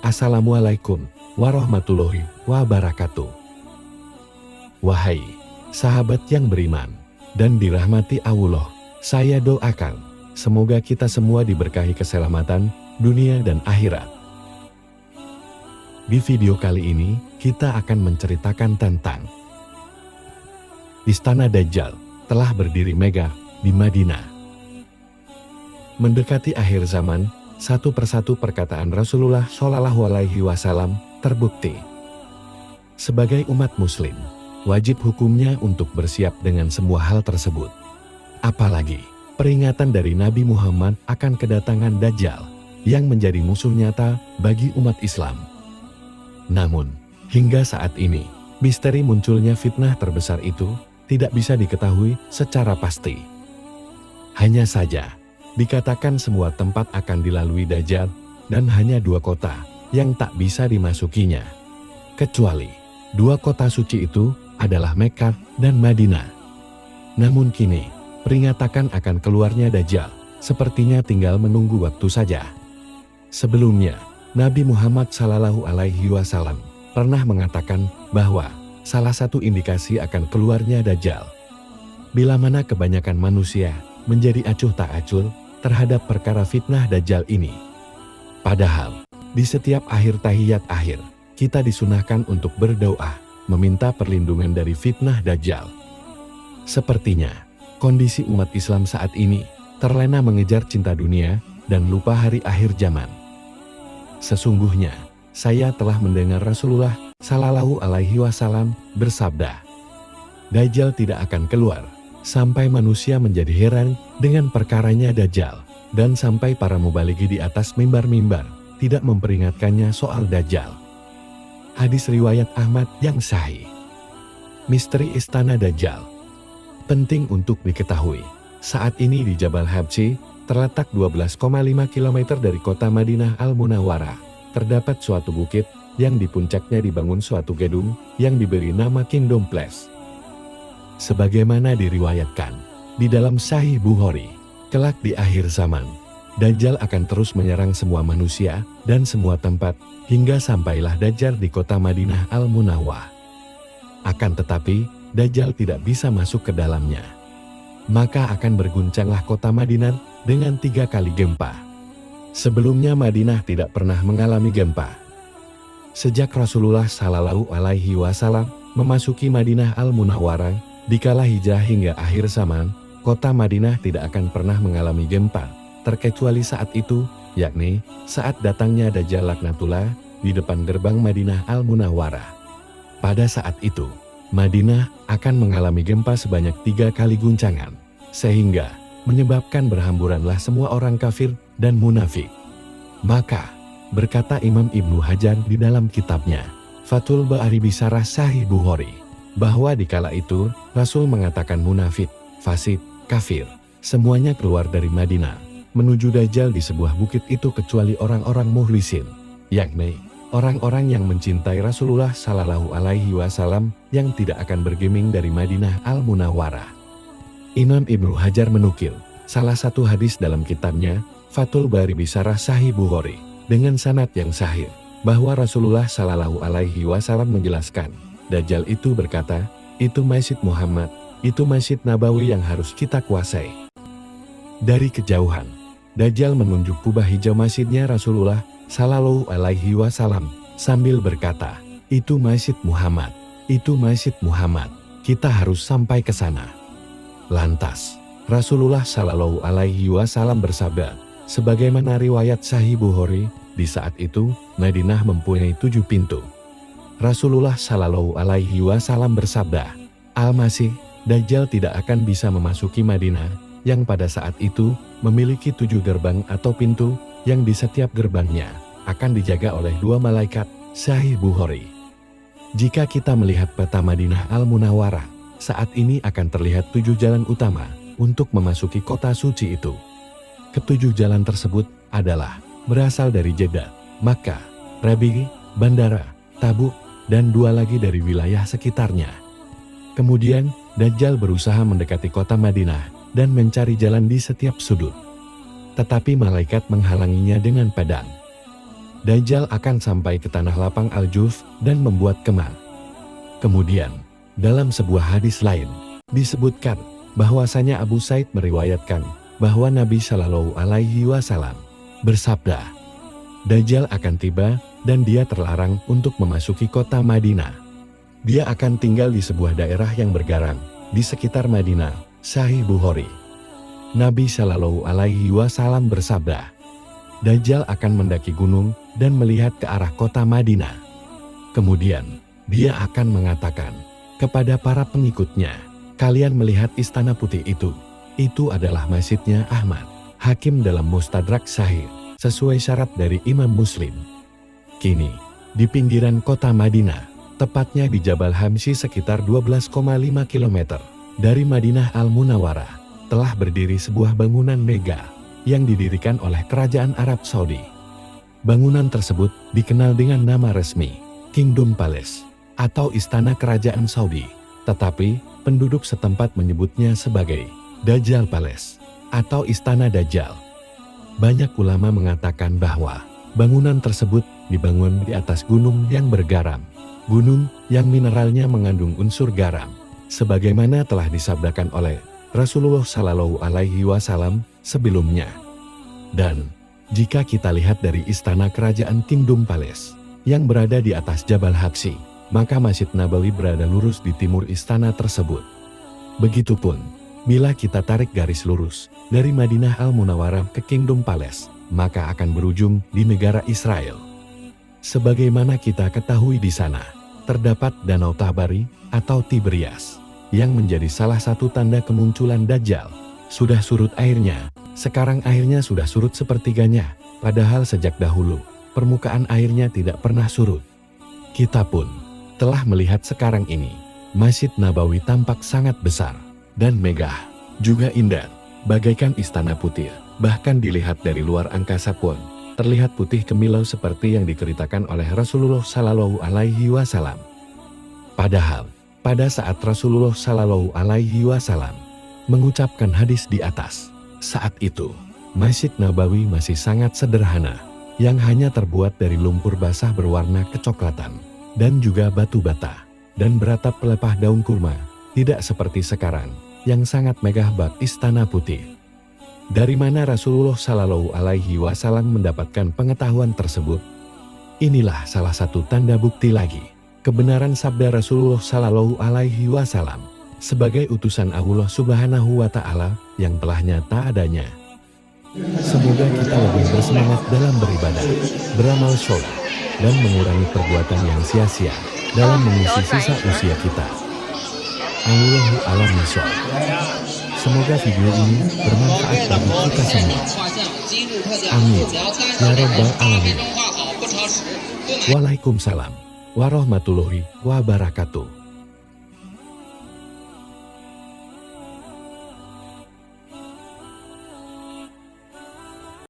Assalamualaikum warahmatullahi wabarakatuh. Wahai sahabat yang beriman dan dirahmati Allah, saya doakan semoga kita semua diberkahi keselamatan dunia dan akhirat. Di video kali ini, kita akan menceritakan tentang Istana Dajjal telah berdiri megah di Madinah. Mendekati akhir zaman, satu persatu perkataan Rasulullah Shallallahu Alaihi Wasallam terbukti. Sebagai umat Muslim, wajib hukumnya untuk bersiap dengan semua hal tersebut. Apalagi peringatan dari Nabi Muhammad akan kedatangan Dajjal yang menjadi musuh nyata bagi umat Islam. Namun, hingga saat ini, misteri munculnya fitnah terbesar itu tidak bisa diketahui secara pasti. Hanya saja, dikatakan semua tempat akan dilalui Dajjal dan hanya 2 kota yang tak bisa dimasukinya. Kecuali 2 kota suci itu adalah Mekkah dan Madinah. Namun kini, peringatan akan keluarnya Dajjal sepertinya tinggal menunggu waktu saja. Sebelumnya, Nabi Muhammad Shallallahu Alaihi Wasallam pernah mengatakan bahwa salah satu indikasi akan keluarnya Dajjal bila mana kebanyakan manusia menjadi acuh tak acuh terhadap perkara fitnah Dajjal ini. Padahal, di setiap akhir tahiyat akhir, kita disunahkan untuk berdoa, meminta perlindungan dari fitnah Dajjal. Sepertinya, kondisi umat Islam saat ini terlena mengejar cinta dunia dan lupa hari akhir zaman. Sesungguhnya, saya telah mendengar Rasulullah Shallallahu Alaihi Wasallam bersabda, Dajjal tidak akan keluar sampai manusia menjadi heran dengan perkaranya Dajjal, dan sampai para mubalighi di atas mimbar-mimbar tidak memperingatkannya soal Dajjal. Hadis riwayat Ahmad yang sahih. Misteri Istana Dajjal penting untuk diketahui. Saat ini di Jabal Habsyi, terletak 12,5 km dari kota Madinah Al-Munawwarah, terdapat suatu bukit yang di puncaknya dibangun suatu gedung yang diberi nama Kingdom Place. Sebagaimana diriwayatkan di dalam Sahih Bukhari, kelak di akhir zaman, Dajjal akan terus menyerang semua manusia dan semua tempat hingga sampailah Dajjal di kota Madinah Al-Munawwarah. Akan tetapi, Dajjal tidak bisa masuk ke dalamnya. Maka akan berguncanglah kota Madinah dengan 3 kali gempa. Sebelumnya Madinah tidak pernah mengalami gempa. Sejak Rasulullah Shallallahu Alaihi Wasallam memasuki Madinah Al-Munawwarah, dikala hijrah hingga akhir zaman, kota Madinah tidak akan pernah mengalami gempa, terkecuali saat itu, yakni saat datangnya Dajjal laknatullah di depan gerbang Madinah Al-Munawwarah. Pada saat itu, Madinah akan mengalami gempa sebanyak 3 kali guncangan, sehingga menyebabkan berhamburanlah semua orang kafir dan munafik. Maka, berkata Imam Ibnu Hajar di dalam kitabnya, Fathul Bari Bisarah Sahih Bukhari, bahwa dikala itu, Rasul mengatakan munafik, fasik, kafir, semuanya keluar dari Madinah, menuju Dajjal di sebuah bukit itu kecuali orang-orang mukhlisin, yakni orang-orang yang mencintai Rasulullah Shallallahu Alaihi Wasallam yang tidak akan bergeming dari Madinah Al-Munawwarah. Imam Ibnu Hajar menukil salah satu hadis dalam kitabnya Fathul Bari Bisarah Sahih Bukhari dengan sanad yang sahih bahwa Rasulullah Shallallahu Alaihi Wasallam menjelaskan, Dajjal itu berkata, itu Masjid Muhammad, itu Masjid Nabawi yang harus kita kuasai. Dari kejauhan, Dajjal menunjuk kubah hijau masjidnya Rasulullah Shallallahu Alaihi Wasallam sambil berkata, itu Masjid Muhammad, itu Masjid Muhammad, kita harus sampai ke sana. Lantas, Rasulullah Shallallahu Alaihi Wasallam bersabda, sebagaimana riwayat Sahih Bukhari, di saat itu Madinah mempunyai 7 pintu. Rasulullah Shallallahu Alaihi Wasallam bersabda, Al-Masih, Dajjal tidak akan bisa memasuki Madinah, yang pada saat itu memiliki 7 gerbang atau pintu, yang di setiap gerbangnya akan dijaga oleh 2 malaikat. Sahih Bukhari. Jika kita melihat peta Madinah Al-Munawwarah, saat ini akan terlihat 7 jalan utama untuk memasuki kota suci itu. Ketujuh jalan tersebut adalah berasal dari Jeddah, Makkah, Rabi'i, Bandara, Tabuk, dan 2 lagi dari wilayah sekitarnya. Kemudian, Dajjal berusaha mendekati kota Madinah dan mencari jalan di setiap sudut. Tetapi malaikat menghalanginya dengan pedang. Dajjal akan sampai ke tanah lapang Al-Juf dan membuat kemah. Kemudian, dalam sebuah hadis lain, disebutkan bahwasanya Abu Said meriwayatkan bahwa Nabi Shallallahu Alaihi Wasallam bersabda, Dajjal akan tiba dan dia terlarang untuk memasuki kota Madinah. Dia akan tinggal di sebuah daerah yang bergarang di sekitar Madinah. Sahih Bukhari. Nabi Shallallahu Alaihi Wasallam bersabda, Dajjal akan mendaki gunung dan melihat ke arah kota Madinah. Kemudian, dia akan mengatakan kepada para pengikutnya, kalian melihat istana putih itu adalah masjidnya Ahmad. Hakim dalam Mustadrak Sahih, sesuai syarat dari Imam Muslim. Kini, di pinggiran kota Madinah, tepatnya di Jabal Hamsi sekitar 12,5 km dari Madinah Al-Munawwarah, telah berdiri sebuah bangunan megah yang didirikan oleh Kerajaan Arab Saudi. Bangunan tersebut dikenal dengan nama resmi, Kingdom Palace, atau Istana Kerajaan Saudi, tetapi penduduk setempat menyebutnya sebagai Dajjal Palace, atau Istana Dajjal. Banyak ulama mengatakan bahwa bangunan tersebut dibangun di atas gunung yang bergaram, gunung yang mineralnya mengandung unsur garam, sebagaimana telah disabdakan oleh Rasulullah Shallallahu Alaihi Wasallam sebelumnya. Dan jika kita lihat dari Istana Kerajaan Kingdom Palace yang berada di atas Jabal Habsi, maka Masjid Nabawi berada lurus di timur istana tersebut. Begitupun, bila kita tarik garis lurus dari Madinah Al-Munawwarah ke Kingdom Palace, maka akan berujung di negara Israel. Sebagaimana kita ketahui di sana, terdapat Danau Tabari atau Tiberias, yang menjadi salah satu tanda kemunculan Dajjal. Sudah surut airnya, sekarang airnya sudah surut sepertiganya, padahal sejak dahulu, permukaan airnya tidak pernah surut. Kita pun telah melihat sekarang ini, Masjid Nabawi tampak sangat besar dan megah, juga indah, bagaikan istana putih. Bahkan dilihat dari luar angkasa pun, terlihat putih kemilau seperti yang diceritakan oleh Rasulullah Shallallahu Alaihi Wasallam. Padahal, pada saat Rasulullah Shallallahu Alaihi Wasallam mengucapkan hadis di atas, saat itu, Masjid Nabawi masih sangat sederhana, yang hanya terbuat dari lumpur basah berwarna kecoklatan, dan juga batu bata, dan beratap pelepah daun kurma, tidak seperti sekarang, yang sangat megah bak istana putih. Dari mana Rasulullah Shallallahu Alaihi Wasallam mendapatkan pengetahuan tersebut? Inilah salah satu tanda bukti lagi, kebenaran sabda Rasulullah Shallallahu Alaihi Wasallam, sebagai utusan Allah Subhanahu wa Ta'ala, yang telah nyata adanya. Semoga kita lebih bersemangat dalam beribadah, beramal soleh, dan mengurangi perbuatan yang sia-sia dalam mengisi sisa usia kita. Allahu a'lam bishawab. Semoga video ini bermanfaat bagi kita semua. Amin. Ya Rabbal Alamin. Waalaikumsalam warahmatullahi wabarakatuh.